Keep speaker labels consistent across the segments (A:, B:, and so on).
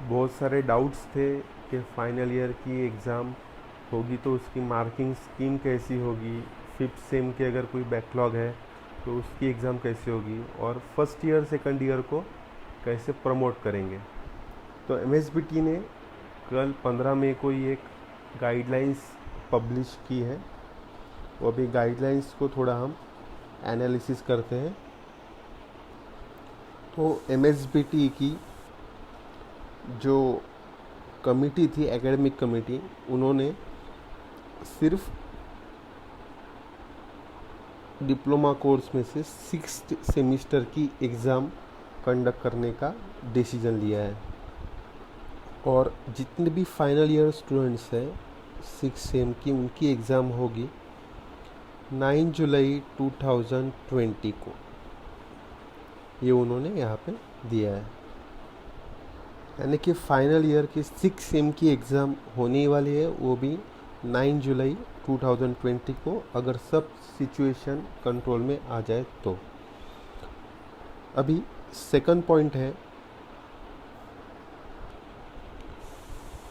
A: बहुत सारे डाउट्स थे कि फाइनल ईयर की एग्ज़ाम होगी तो उसकी मार्किंग स्कीम कैसी होगी, फिफ्थ सेम के अगर कोई बैकलॉग है तो उसकी एग्ज़ाम कैसी होगी, और फर्स्ट ईयर सेकंड ईयर को कैसे प्रमोट करेंगे। तो एमएसबीटी ने कल 15 मई को ही एक गाइडलाइंस पब्लिश की है। वो अभी गाइडलाइंस को थोड़ा हम एनालिसिस करते हैं। तो एमएसबीटी की जो कमिटी थी, एकेडमिक कमिटी, उन्होंने सिर्फ डिप्लोमा कोर्स में से 6th सेमिस्टर की एग्ज़ाम कंडक्ट करने का डिसीजन लिया है। और जितने भी फाइनल ईयर स्टूडेंट्स हैं 6 सेम की, उनकी एग्ज़ाम होगी 9 जुलाई 2020 को। ये उन्होंने यहाँ पे दिया है, यानी कि फाइनल ईयर की 6 सेम की एग्ज़ाम होने वाली है, वो भी 9 जुलाई 2020 को, अगर सब सिचुएशन कंट्रोल में आ जाए तो। अभी सेकंड पॉइंट है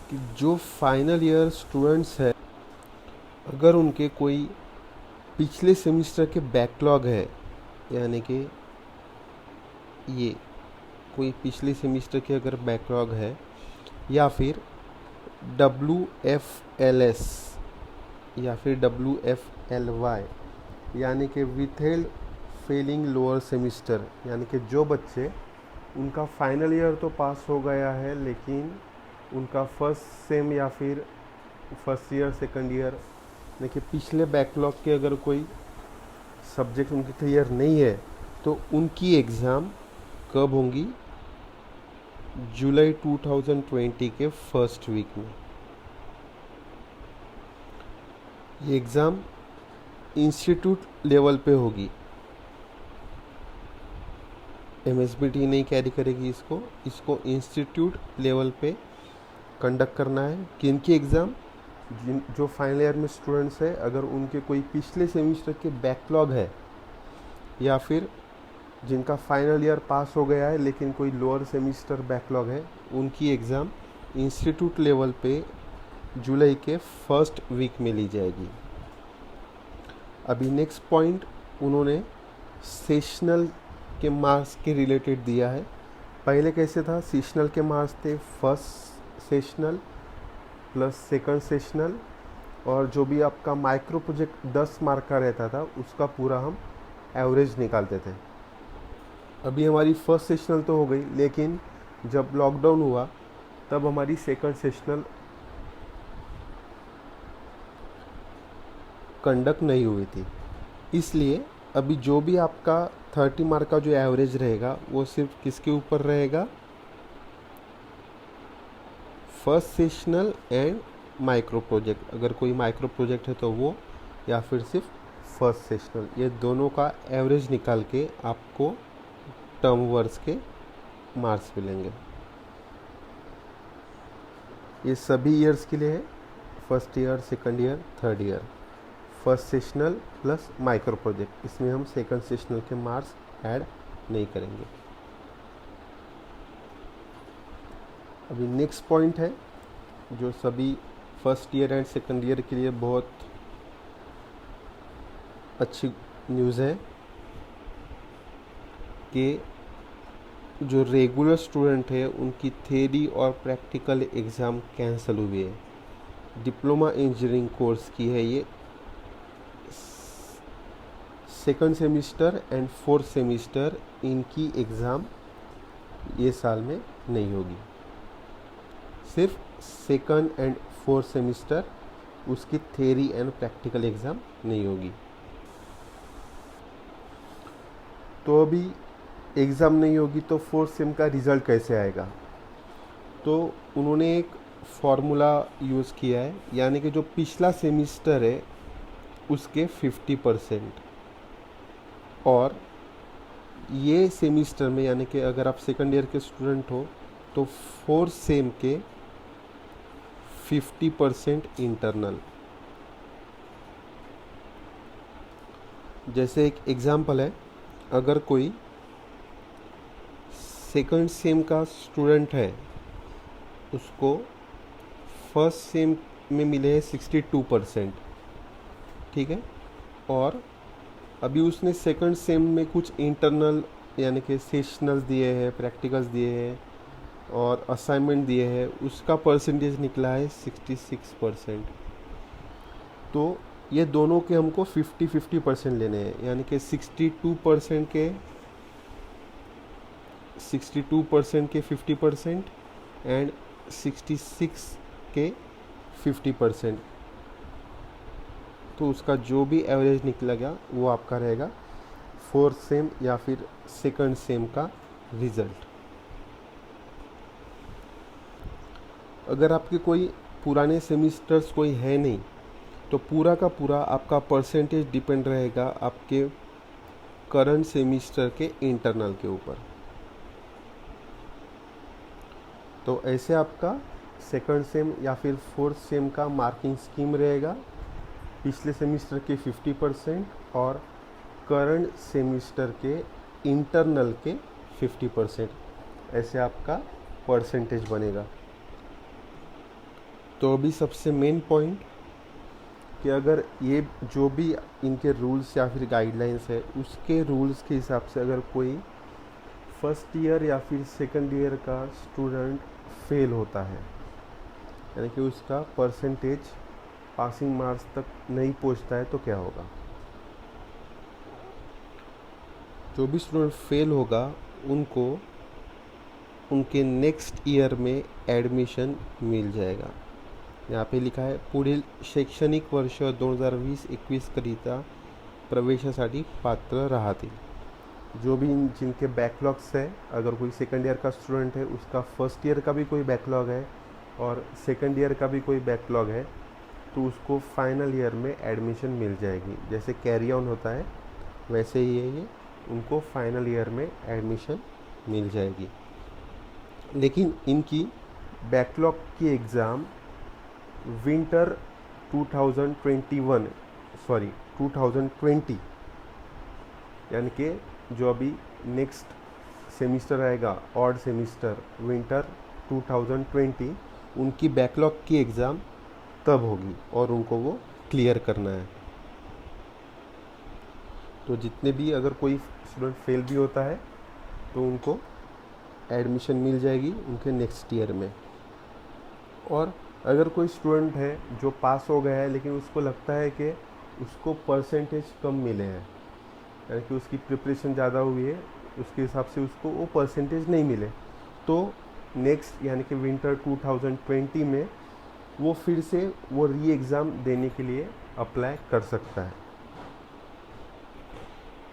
A: कि जो फाइनल ईयर स्टूडेंट्स है, अगर उनके कोई पिछले सेमिस्टर के बैकलॉग है, यानी कि ये कोई पिछले सेमिस्टर के अगर बैकलॉग है, या फिर WFLS या फिर WFLY, यानी कि विथहेल्ड फेलिंग लोअर सेमिस्टर, यानी कि जो बच्चे उनका फाइनल ईयर तो पास हो गया है लेकिन उनका फर्स्ट सेम या फिर फर्स्ट ईयर सेकंड ईयर, यानी कि पिछले बैकलॉग के अगर कोई सब्जेक्ट उनके क्लियर नहीं है, तो उनकी एग्ज़ाम कब होंगी? जुलाई 2020 के फर्स्ट वीक में। ये एग्ज़ाम इंस्टीट्यूट लेवल पे होगी, एमएसबीटी नहीं कैरी करेगी इसको इंस्टीट्यूट लेवल पे कंडक्ट करना है। किनकी एग्ज़ाम? जो फाइनल ईयर में स्टूडेंट्स है, अगर उनके कोई पिछले सेमिस्टर के बैकलॉग है, या फिर जिनका फाइनल ईयर पास हो गया है लेकिन कोई लोअर सेमिस्टर बैकलॉग है, उनकी एग्ज़ाम इंस्टीट्यूट लेवल पे जुलाई के फर्स्ट वीक में ली जाएगी। अभी नेक्स्ट पॉइंट उन्होंने सेशनल के मार्क्स के रिलेटेड दिया है। पहले कैसे था? सेशनल के मार्क्स थे first sessional plus second sessional, और जो भी आपका माइक्रो प्रोजेक्ट 10 मार्क का रहता था उसका पूरा हम एवरेज निकालते थे। अभी हमारी फर्स्ट सेशनल तो हो गई, लेकिन जब लॉकडाउन हुआ तब हमारी सेकंड सेशनल कंडक्ट नहीं हुई थी। इसलिए अभी जो भी आपका 30 मार्क का जो एवरेज रहेगा वो सिर्फ किसके ऊपर रहेगा? First sessional and micro project, अगर कोई माइक्रो प्रोजेक्ट है तो वो, या फिर सिर्फ फर्स्ट सेशनल, ये दोनों का एवरेज निकाल के आपको टर्म वर्स के मार्क्स मिलेंगे। ये सभी ईयर्स के लिए है, first year, second year, third year. First sessional plus micro project, इसमें हम सेकंड सेशनल के मार्क्स ऐड नहीं करेंगे। अभी नेक्स्ट पॉइंट है जो सभी first year and second year के लिए बहुत अच्छी न्यूज़ है कि जो रेगुलर स्टूडेंट है उनकी थ्योरी और प्रैक्टिकल एग्ज़ाम कैंसिल हुई है। डिप्लोमा इंजीनियरिंग कोर्स की है ये, second semester and fourth semester, इनकी एग्ज़ाम ये साल में नहीं होगी। सिर्फ सेकंड एंड फोर्थ सेमिस्टर, उसकी थ्योरी एंड प्रैक्टिकल एग्ज़ाम नहीं होगी। तो अभी एग्ज़ाम नहीं होगी तो फोर्थ सेम का रिज़ल्ट कैसे आएगा? तो उन्होंने एक फॉर्मूला यूज़ किया है, यानी कि जो पिछला सेमिस्टर है उसके 50%, और ये सेमिस्टर में, यानी कि अगर आप सेकंड ईयर के स्टूडेंट हो तो फोर्थ सेम के 50% इंटरनल। जैसे एक एग्ज़ाम्पल है, अगर कोई सेकंड सेम का स्टूडेंट है उसको फर्स्ट सेम में मिले हैं 62%, ठीक है। और अभी उसने सेकंड सेम में कुछ इंटरनल यानी कि सेशनल्स दिए हैं, प्रैक्टिकल्स दिए हैं और असाइनमेंट दिए हैं, उसका परसेंटेज निकला है 66%। तो ये दोनों के हमको 50-50% लेने हैं, यानी कि 62% के 50% एंड 66 के 50%। तो उसका जो भी एवरेज निकलेगा वो आपका रहेगा फोर्थ सेम या फिर सेकंड सेम का रिज़ल्ट। अगर आपके कोई पुराने सेमिस्टर्स कोई है नहीं तो पूरा का पूरा आपका परसेंटेज डिपेंड रहेगा आपके करंट सेमिस्टर के इंटरनल के ऊपर। तो ऐसे आपका सेकंड सेम या फिर फोर्थ सेम का मार्किंग स्कीम रहेगा, पिछले सेमिस्टर के 50% और करंट सेमिस्टर के इंटरनल के 50%, ऐसे आपका परसेंटेज बनेगा। तो अभी सबसे मेन पॉइंट कि अगर ये जो भी इनके रूल्स या फिर गाइडलाइंस है उसके रूल्स के हिसाब से अगर कोई फर्स्ट ईयर या फिर सेकंड ईयर का स्टूडेंट फेल होता है, यानी कि उसका परसेंटेज पासिंग मार्क्स तक नहीं पहुंचता है, तो क्या होगा। जो भी स्टूडेंट फेल होगा उनको उनके नेक्स्ट ईयर में एडमिशन मिल जाएगा। यहाँ पे लिखा आहे पुढील शैक्षणिक वर्ष 2020-21 करिता प्रवेशासाठी पात्र राहतील। जो भी जिनके बैकलॉग्स है, अगर कोई सेकंड ईयर का स्टूडेंट है उसका फर्स्ट ईयर का भी कोई बैकलॉग है और सेकंड ईयर का भी कोई बैकलॉग है तो उसको फाइनल ईयर में एडमिशन मिल जाएगी। जैसे कैरी ऑन होता है वैसे ही है ये, उनको फाइनल ईयर में एडमिशन मिल जाएगी। लेकिन इनकी बैकलॉग की एग्ज़ाम विंटर 2020 यानी कि जो अभी नेक्स्ट सेमिस्टर आएगा ऑड सेमिस्टर विंटर 2020, उनकी बैकलॉग की एग्ज़ाम तब होगी और उनको वो क्लियर करना है। तो जितने भी अगर कोई स्टूडेंट फेल भी होता है तो उनको एडमिशन मिल जाएगी उनके नेक्स्ट ईयर में। और अगर कोई स्टूडेंट है जो पास हो गया है लेकिन उसको लगता है कि उसको परसेंटेज कम मिले हैं, यानी कि उसकी प्रिपरेशन ज़्यादा हुई है, उसके हिसाब से उसको वो परसेंटेज नहीं मिले, तो नेक्स्ट यानी कि विंटर 2020 में वो फिर से वो री एग्ज़ाम देने के लिए अप्लाई कर सकता है।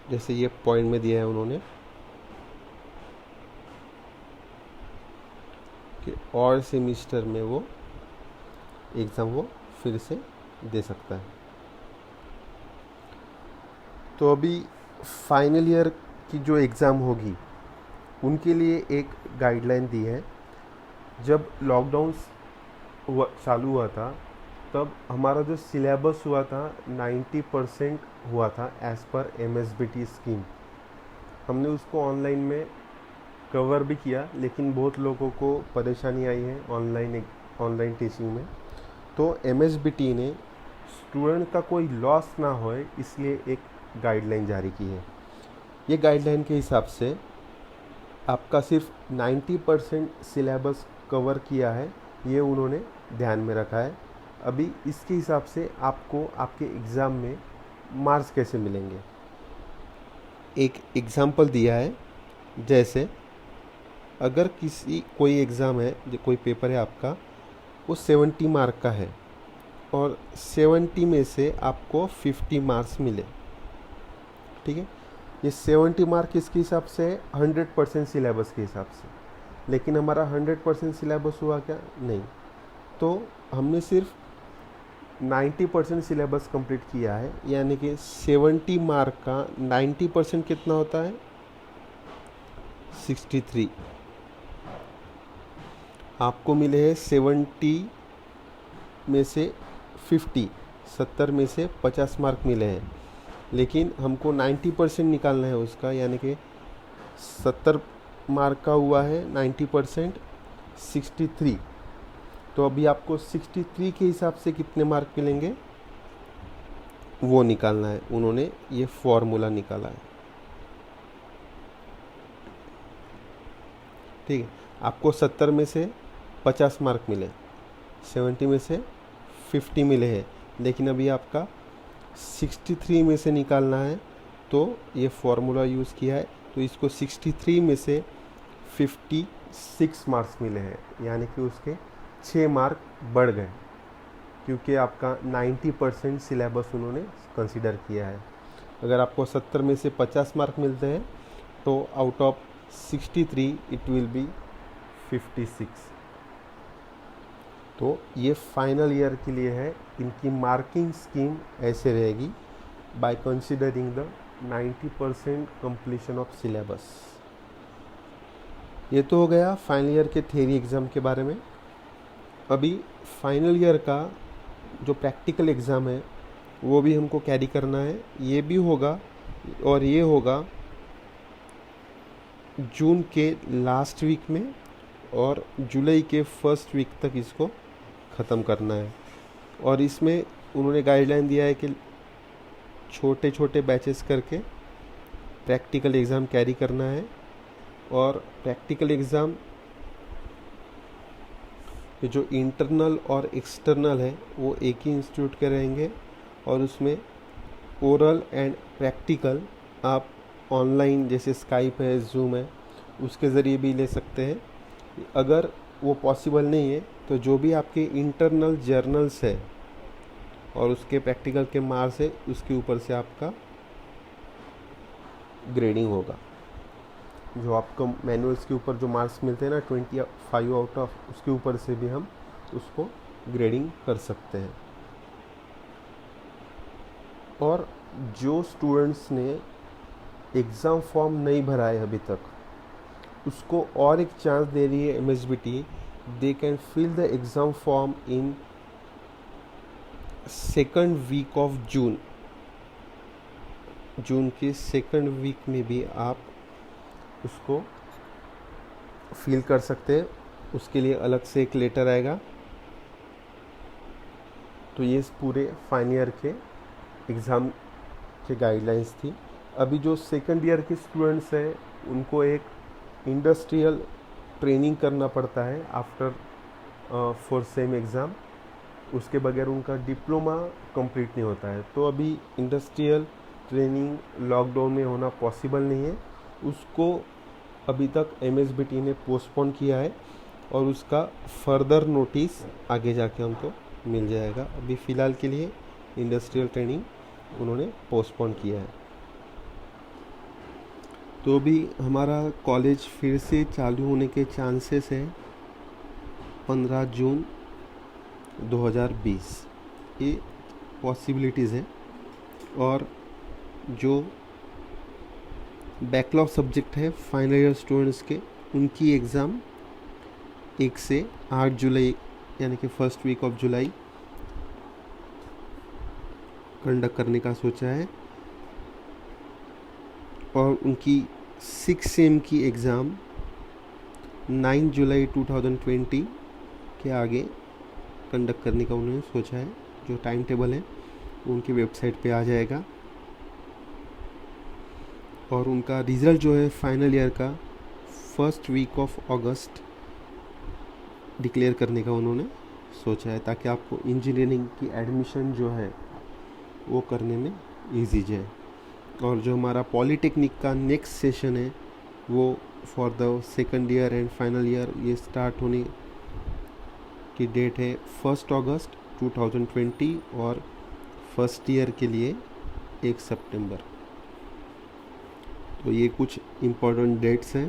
A: जैसे ये पॉइंट में दिया है उन्होंने कि और सेमिस्टर में वो एग्ज़ाम वो फिर से दे सकता है। तो अभी फाइनल ईयर की जो एग्ज़ाम होगी उनके लिए एक गाइडलाइन दी है। जब लॉकडाउन चालू हुआ था तब हमारा जो सिलेबस हुआ था 90% हुआ था एज़ पर MSBT स्कीम। हमने उसको ऑनलाइन में कवर भी किया, लेकिन बहुत लोगों को परेशानी आई है ऑनलाइन टीचिंग में। तो MSBT ने स्टूडेंट का कोई लॉस ना होए इसलिए एक गाइडलाइन जारी की है। ये गाइडलाइन के हिसाब से आपका सिर्फ 90% सिलेबस कवर किया है, ये उन्होंने ध्यान में रखा है। अभी इसके हिसाब से आपको आपके एग्ज़ाम में मार्क्स कैसे मिलेंगे, एक एग्ज़ाम्पल दिया है। जैसे अगर कोई एग्ज़ाम है, कोई पेपर है आपका, वो 70 मार्क का है और 70 में से आपको 50 मार्क्स मिले, ठीक है। ये 70 मार्क किसके हिसाब से है? 100% सिलेबस के हिसाब से। लेकिन हमारा 100% सिलेबस हुआ क्या? नहीं। तो हमने सिर्फ 90% सिलेबस कंप्लीट किया है, यानी कि 70 मार्क का 90% कितना होता है? 63। आपको मिले हैं 70 में से 50, 70 में से 50 मार्क मिले हैं, लेकिन हमको 90% निकालना है उसका, यानी कि 70 मार्क का हुआ है 90%, 63 तो अभी आपको 63 के हिसाब से कितने मार्क मिलेंगे वो निकालना है। उन्होंने ये फॉर्मूला निकाला है। ठीक है, आपको 70 में से 50 मार्क मिले, 70 में से 50 मिले हैं, लेकिन अभी आपका 63 में से निकालना है, तो ये फॉर्मूला यूज़ किया है। तो इसको 63 में से 56 मार्क्स मिले हैं, यानी कि उसके 6 मार्क बढ़ गए, क्योंकि आपका 90% सिलेबस उन्होंने कंसीडर किया है। अगर आपको 70 में से 50 मार्क मिलते हैं तो out of 63 it will be 56। तो ये फाइनल ईयर के लिए है। इनकी मार्किंग स्कीम ऐसे रहेगी, by considering the 90% completion of syllabus. ये तो हो गया फाइनल ईयर के थ्योरी एग्ज़ाम के बारे में। अभी फाइनल ईयर का जो प्रैक्टिकल एग्ज़ाम है वो भी हमको कैरी करना है। ये भी होगा, और ये होगा जून के लास्ट वीक में, और जुलाई के फर्स्ट वीक तक इसको ख़त्म करना है। और इसमें उन्होंने गाइडलाइन दिया है कि छोटे छोटे बैचेस करके प्रैक्टिकल एग्ज़ाम कैरी करना है। और प्रैक्टिकल एग्ज़ाम जो इंटरनल और एक्सटर्नल है वो एक ही इंस्टीट्यूट के रहेंगे, और उसमें ओरल एंड प्रैक्टिकल आप ऑनलाइन जैसे स्काइप है, जूम है, उसके ज़रिए भी ले सकते हैं। अगर वो पॉसिबल नहीं है तो जो भी आपके इंटरनल जर्नल्स है और उसके प्रैक्टिकल के मार्क्स है, उसके ऊपर से आपका ग्रेडिंग होगा। जो आपको मैनुअल्स के ऊपर जो मार्क्स मिलते हैं ना 25 आउट ऑफ, उसके ऊपर से भी हम उसको ग्रेडिंग कर सकते हैं। और जो स्टूडेंट्स ने एग्ज़ाम फॉर्म नहीं भरा है अभी तक, उसको और एक चांस दे रही है MSBT। They can fill the exam form in second week of June. जून के सेकंड वीक में भी आप उसको फिल कर सकते हैं। उसके लिए अलग से एक लेटर आएगा। तो ये पूरे फाइनल ईयर के एग्ज़ाम के गाइडलाइंस थी। अभी जो सेकंड ईयर के स्टूडेंट्स हैं उनको एक इंडस्ट्रियल ट्रेनिंग करना पड़ता है आफ्टर 4 सेम एग्ज़ाम। उसके बगैर उनका डिप्लोमा कंप्लीट नहीं होता है। तो अभी इंडस्ट्रियल ट्रेनिंग लॉकडाउन में होना पॉसिबल नहीं है, उसको अभी तक MSBT ने पोस्टपोन किया है, और उसका फर्दर नोटिस आगे जाके हमको मिल जाएगा। अभी फ़िलहाल के लिए इंडस्ट्रियल ट्रेनिंग उन्होंने पोस्टपोन किया है। तो अभी हमारा कॉलेज फिर से चालू होने के चांसेस है 15 जून 2020, ये पॉसिबिलिटीज़ है। और जो बैकलॉग सब्जेक्ट है फाइनल ईयर स्टूडेंट्स के, उनकी एग्ज़ाम 1 से 8 जुलाई यानी कि first week of July conduct करने का सोचा है। और उनकी 6 सेम की एग्ज़ाम 9 जुलाई 2020 के आगे कंडक्ट करने का उन्होंने सोचा है। जो टाइम टेबल है उनकी वेबसाइट पे आ जाएगा। और उनका रिज़ल्ट जो है फाइनल ईयर का first week of August declare करने का उन्होंने सोचा है, ताकि आपको इंजीनियरिंग की एडमिशन जो है वो करने में इजी जाए। और जो हमारा पॉलीटेक्निक का नेक्स्ट सेशन है वो for the second year and final year, ये स्टार्ट होने की डेट है 1 अगस्त 2020, और फर्स्ट ईयर के लिए 1 सितंबर। तो ये कुछ इम्पोर्टेंट डेट्स हैं।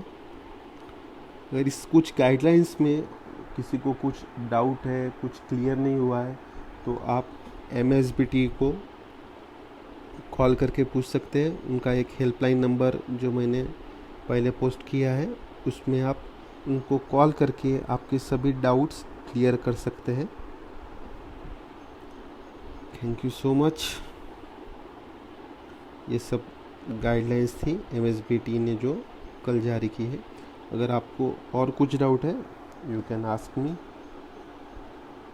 A: अगर इस कुछ गाइडलाइंस में किसी को कुछ डाउट है, कुछ क्लियर नहीं हुआ है, तो आप MSBT को कॉल करके पूछ सकते हैं। उनका एक हेल्पलाइन नंबर जो मैंने पहले पोस्ट किया है, उसमें आप उनको कॉल करके आपके सभी डाउट्स क्लियर कर सकते हैं। Thank you so much. ये सब गाइडलाइंस थी MSBT ने जो कल जारी की है। अगर आपको और कुछ डाउट है, यू कैन आस्क मी।